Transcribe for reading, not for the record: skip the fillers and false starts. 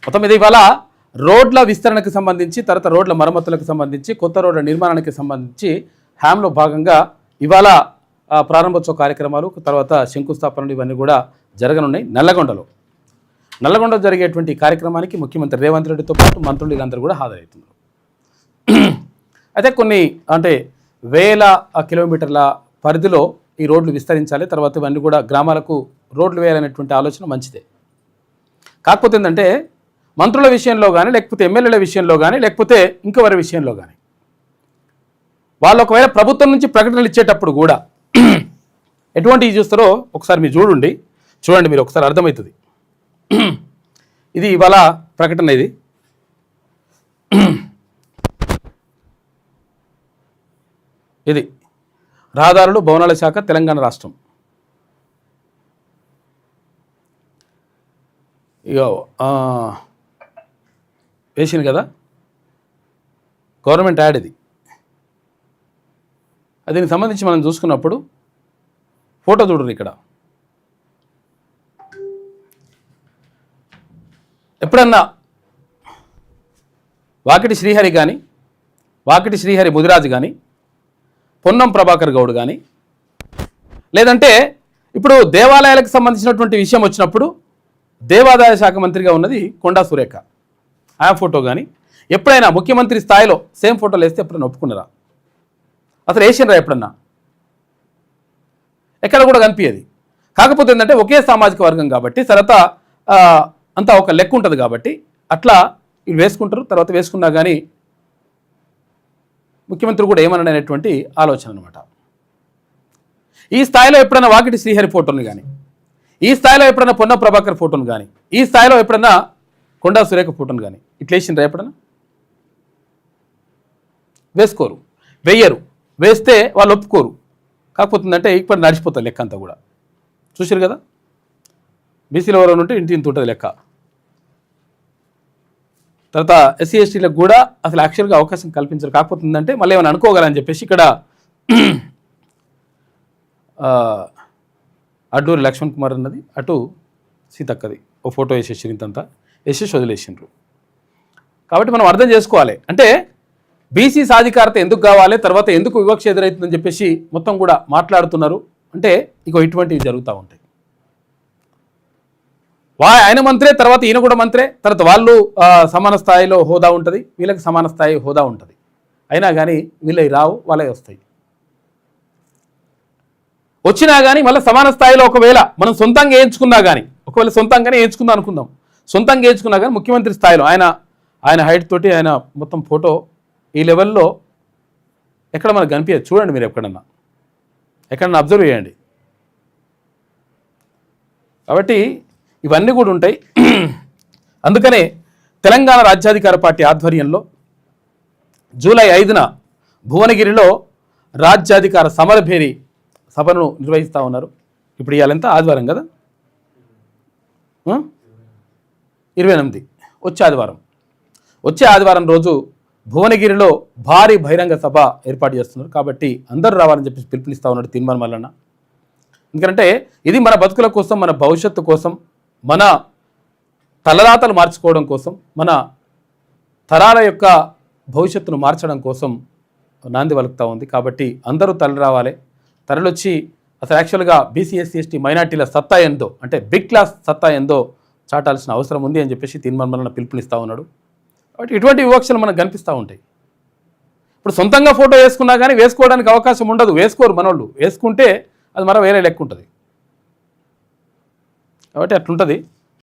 మొత్తం మీద ఇవాళ రోడ్ల విస్తరణకు సంబంధించి, తర్వాత రోడ్ల మరమ్మతులకు సంబంధించి, కొత్త రోడ్ల నిర్మాణానికి సంబంధించి హ్యామ్లో భాగంగా ఇవాళ ప్రారంభోత్సవ కార్యక్రమాలు, తర్వాత శంకుస్థాపనలు ఇవన్నీ కూడా జరగనున్నాయి. నల్లగొండలో జరిగేటువంటి కార్యక్రమానికి ముఖ్యమంత్రి రేవంత్ రెడ్డితో పాటు మంత్రులు వీళ్ళందరూ కూడా హాజరవుతున్నారు. అయితే కొన్ని అంటే వేల కిలోమీటర్ల పరిధిలో ఈ రోడ్లు విస్తరించాలి, తర్వాత ఇవన్నీ కూడా గ్రామాలకు రోడ్లు వేయాలనేటువంటి ఆలోచన మంచిదే. కాకపోతే ఏంటంటే మంత్రుల విషయంలో కానీ, లేకపోతే ఎమ్మెల్యేల విషయంలో కానీ, లేకపోతే ఇంకెవరి విషయంలో కానీ వాళ్ళు ఒకవేళ ప్రభుత్వం నుంచి ప్రకటనలు ఇచ్చేటప్పుడు కూడా ఎటువంటివి చూస్తారో ఒకసారి మీరు చూడండి, మీరు ఒకసారి అర్థమవుతుంది. ఇది ఇవాళ ప్రకటన. ఇది రహదారులు భవనాల శాఖ తెలంగాణ రాష్ట్రం. ఇక వేసింది కదా గవర్నమెంట్ యాడ్. దీనికి సంబంధించి మనం చూసుకున్నప్పుడు ఫోటో చూడరు. ఇక్కడ ఎప్పుడన్నా వాకిటి శ్రీహరి కానీ, వాకిటి శ్రీహరి ముదిరాజు కానీ, పొన్నం ప్రభాకర్ గౌడ్ కానీ, లేదంటే ఇప్పుడు దేవాలయాలకు సంబంధించినటువంటి విషయం వచ్చినప్పుడు దేవాదాయ శాఖ మంత్రిగా ఉన్నది కొండా సురేఖ, ఆ ఫోటో కానీ ఎప్పుడైనా ముఖ్యమంత్రి స్థాయిలో సేమ్ ఫోటోలు వేస్తే ఎప్పుడైనా ఒప్పుకున్నారా? అసలు వేసినరా ఎప్పుడన్నా? ఎక్కడ కూడా కనిపించేది. కాకపోతే ఏంటంటే ఒకే సామాజిక వర్గం కాబట్టి తర్వాత అంతా ఒక లెక్క ఉంటుంది కాబట్టి అట్లా వీళ్ళు వేసుకుంటారు. తర్వాత వేసుకున్నా కానీ ముఖ్యమంత్రి కూడా ఏమననేటువంటి ఆలోచన అనమాట. ఈ స్థాయిలో ఎప్పుడైనా వాకిటి శ్రీహరి ఫోటోని కానీ, ఈ స్థాయిలో ఎప్పుడైనా పొన్న ప్రభాకర్ ఫోటోను కానీ, ఈ స్థాయిలో ఎప్పుడైనా కొండా సురేఖ ఫోటోను కానీ ఇట్లా వేసిండ్రా ఎప్పుడైనా? వేసుకోరు, వెయ్యరు. వేస్తే వాళ్ళు ఒప్పుకోరు. కాకపోతుందంటే ఇప్పుడు నడిచిపోతుంది లెక్క అంతా కూడా. చూసారు కదా, బీసీలో ఎవరైనా ఉంటే ఇంత ఉంటుంది లెక్క. తర్వాత ఎస్సీ ఎస్టీలకు కూడా అసలు యాక్చువల్గా అవకాశం కల్పించరు. కాకపోతుందంటే మళ్ళీ ఏమైనా అనుకోగలని చెప్పేసి ఇక్కడ అడ్డూరి లక్ష్మణ్ కుమార్ అన్నది, అటు సీతక్కది ఓ ఫోటో వేసేసి ఇంతంతా వేసేసి వదిలేసిండ్రు. కాబట్టి మనం అర్థం చేసుకోవాలి, అంటే బీసీ సాధికారత ఎందుకు కావాలి, తర్వాత ఎందుకు వివక్ష ఎదురవుతుందని చెప్పేసి మొత్తం కూడా మాట్లాడుతున్నారు. అంటే ఇటువంటివి జరుగుతూ ఉంటాయి. ఆయన మంత్రే, తర్వాత ఈయన కూడా మంత్రే, తర్వాత వాళ్ళు సమాన స్థాయిలో హోదా ఉంటుంది, వీళ్ళకి సమాన స్థాయి హోదా ఉంటుంది. అయినా కానీ వీళ్ళవి రావు, వాళ్ళవి వస్తాయి. వచ్చినా కానీ మళ్ళీ సమాన స్థాయిలో ఒకవేళ మనం సొంతంగా వేయించుకున్నా కానీ, ఒకవేళ సొంతంగానే వేయించుకుందాం అనుకుందాం, సొంతంగా వేయించుకున్నా కానీ ముఖ్యమంత్రి స్థాయిలో ఆయన హైట్ తోటి ఆయన మొత్తం ఫోటో ఈ లెవెల్లో ఎక్కడ మనకు కనిపించదు. చూడండి మీరు ఎక్కడన్నా అబ్జర్వ్ చేయండి. కాబట్టి ఇవన్నీ కూడా ఉంటాయి. అందుకనే తెలంగాణ రాజ్యాధికార పార్టీ ఆధ్వర్యంలో జూలై 5న భువనగిరిలో రాజ్యాధికార సమరభేరి సభను నిర్వహిస్తూ ఉన్నారు. ఇప్పుడు ఇవాళంతా ఆదివారం కదా, 28 వచ్చే ఆదివారం రోజు భువనగిరిలో భారీ బహిరంగ సభ ఏర్పాటు చేస్తున్నారు. కాబట్టి అందరూ రావాలని చెప్పి పిలుపునిస్తూ ఉన్నాడు తీర్మానం వలన. ఎందుకంటే ఇది మన బతుకుల కోసం, మన భవిష్యత్తు కోసం, మన తలరాతలు మార్చుకోవడం కోసం, మన తరాల యొక్క భవిష్యత్తును మార్చడం కోసం నాంది వలుకుతూ ఉంది. కాబట్టి అందరూ తరలి రావాలి. తరలొచ్చి అసలు యాక్చువల్గా బీసీ ఎస్సీ ఎస్టీ మైనార్టీల సత్తా ఎందో, అంటే బిగ్ క్లాస్ సత్తా ఎందో చాటాల్సిన అవసరం ఉంది అని చెప్పేసి తీర్మానం పిలుపునిస్తూ ఉన్నాడు. కాబట్టి ఇటువంటి వివక్షలు మనకు కనిపిస్తూ ఉంటాయి. ఇప్పుడు సొంతంగా ఫోటో వేసుకున్నా కానీ వేసుకోవడానికి అవకాశం ఉండదు, వేసుకోరు మనోళ్ళు. వేసుకుంటే అది మరో వేరే లెక్క ఉంటుంది. కాబట్టి అట్లుంటుంది.